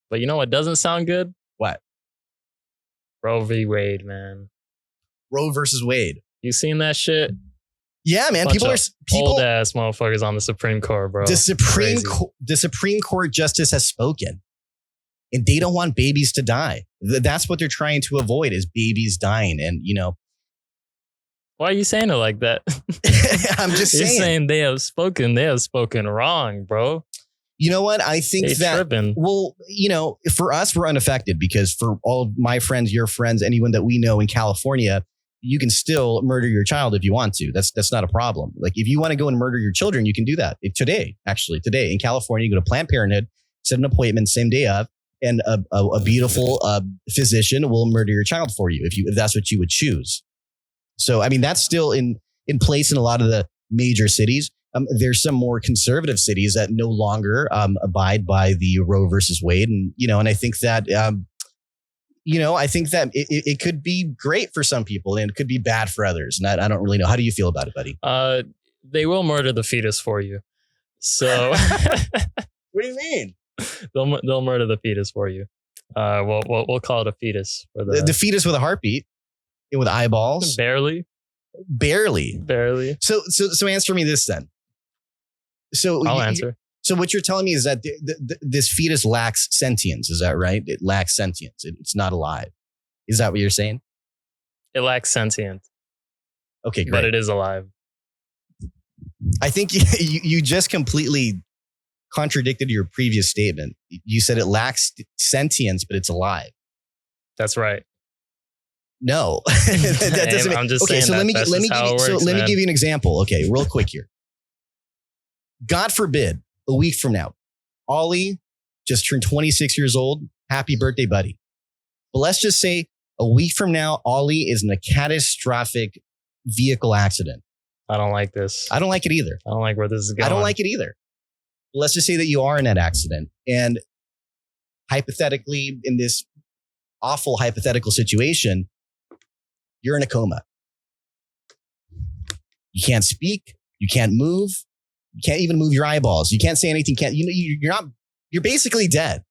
But you know what doesn't sound good? What? Roe v. Wade, man. Roe versus Wade. You seen that shit? Yeah, man. People old ass motherfuckers on the Supreme Court, bro. The Supreme Court justice has spoken, and they don't want babies to die. That's what they're trying to avoid, is babies dying. And why are you saying it like that? I'm just saying. You're saying they have spoken. They have spoken wrong, bro. You know what? I think tripping. Well, for us, we're unaffected because for all of my friends, your friends, anyone that we know in California, you can still murder your child if you want to. That's not a problem. Like if you want to go and murder your children, you can do that today in California. You go to Planned Parenthood, set an appointment same day of, and a beautiful physician will murder your child for you if that's what you would choose. So, I mean, that's still in place in a lot of the major cities. There's some more conservative cities that no longer abide by the Roe versus Wade. And, and I think that, it could be great for some people and it could be bad for others. And I don't really know. How do you feel about it, buddy? They will murder the fetus for you. So what do you mean? They'll murder the fetus for you. We'll call it a fetus for the fetus with a heartbeat and with eyeballs. Barely. So answer me this then. So I'll answer. So what you're telling me is that this fetus lacks sentience. Is that right? It lacks sentience. It's not alive. Is that what you're saying? It lacks sentience. Okay, great. But it is alive. I think you just completely contradicted your previous statement. You said it lacks sentience, but it's alive. That's right. No, that doesn't. I'm just saying. So let me give you an example. Okay, real quick here. God forbid, a week from now, Ollie just turned 26 years old. Happy birthday, buddy. But let's just say a week from now, Ollie is in a catastrophic vehicle accident. I don't like this. I don't like it either. I don't like where this is going. I don't like it either. Let's just say that you are in that accident. And hypothetically, in this awful hypothetical situation, you're in a coma. You can't speak. You can't move. You can't even move your eyeballs. You can't say anything. You're basically dead.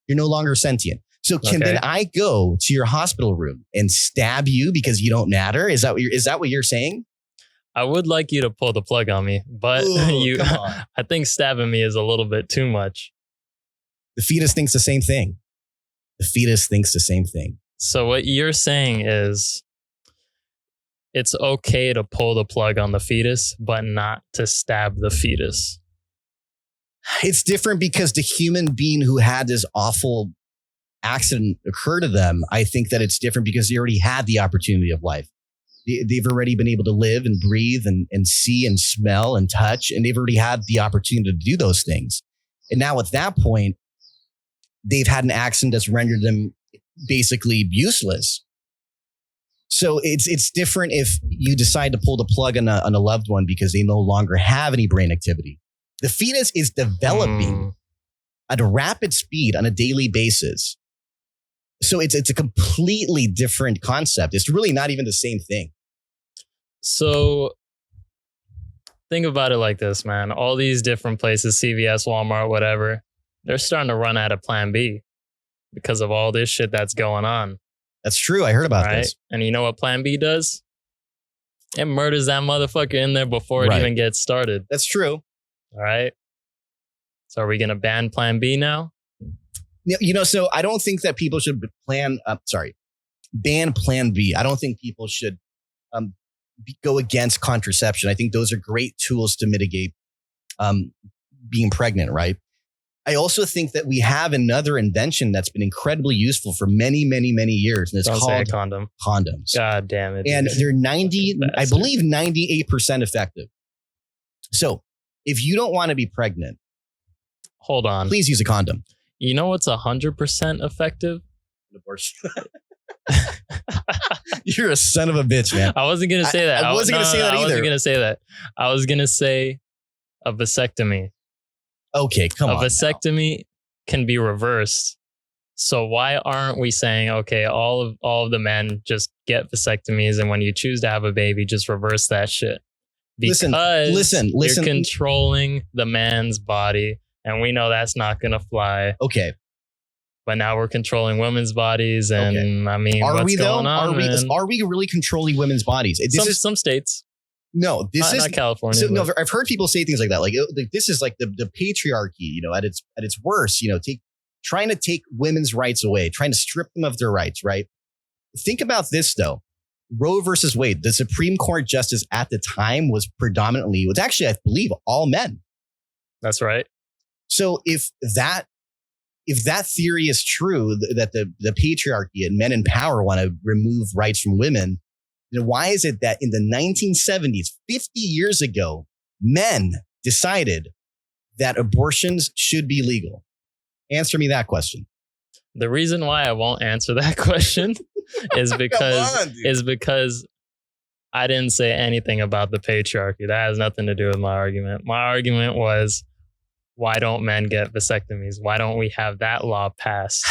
You're no longer sentient. So then I go to your hospital room and stab you because you don't matter? Is that what you're saying? I would like you to pull the plug on me, but I think stabbing me is a little bit too much. The fetus thinks the same thing. So what you're saying is it's okay to pull the plug on the fetus, but not to stab the fetus. It's different because the human being who had this awful accident occur to them, I think that it's different because they already had the opportunity of life. They've already been able to live and breathe and see and smell and touch, and they've already had the opportunity to do those things. And now at that point, they've had an accident that's rendered them basically useless. So it's different if you decide to pull the plug on a loved one because they no longer have any brain activity. The fetus is developing at a rapid speed on a daily basis. So it's a completely different concept. It's really not even the same thing. So think about it like this, man. All these different places, CVS, Walmart, whatever, they're starting to run out of Plan B because of all this shit that's going on. That's true. I heard about this. And you know what Plan B does? It murders that motherfucker in there before it even gets started. That's true. All right. So are we going to ban Plan B now? So I don't think that people should ban Plan B. I don't think people should go against contraception. I think those are great tools to mitigate being pregnant, right? I also think that we have another invention that's been incredibly useful for many, many, many years. And it's called condoms. God damn it. And they're 98% effective. So if you don't want to be pregnant, hold on, please use a condom. You know what's 100% effective? Abortion. You're a son of a bitch, man. I wasn't going to say that. I wasn't going to say that either. I wasn't going to say that. I was going to say a vasectomy. Okay, come on. A vasectomy can be reversed. So why aren't we saying, okay, all of the men just get vasectomies, and when you choose to have a baby, just reverse that shit? Because listen. You're controlling the man's body, and we know that's not going to fly. Okay. but now we're controlling women's bodies, and I mean, Are what's we though? going on, man? Are we really controlling women's bodies? Some states, this is not California. So, no, but I've heard people say things like that. Like this is like the patriarchy, at its worst. Trying to take women's rights away, trying to strip them of their rights. Right. Think about this though. Roe versus Wade. The Supreme Court justice at the time was actually, I believe, all men. that's right. So if that theory is true, that the patriarchy and men in power want to remove rights from women, then why is it that in the 1970s, 50 years ago, men decided that abortions should be legal? Answer me that question. The reason why I won't answer that question is because I didn't say anything about the patriarchy. That has nothing to do with my argument. My argument was, why don't men get vasectomies? Why don't we have that law passed?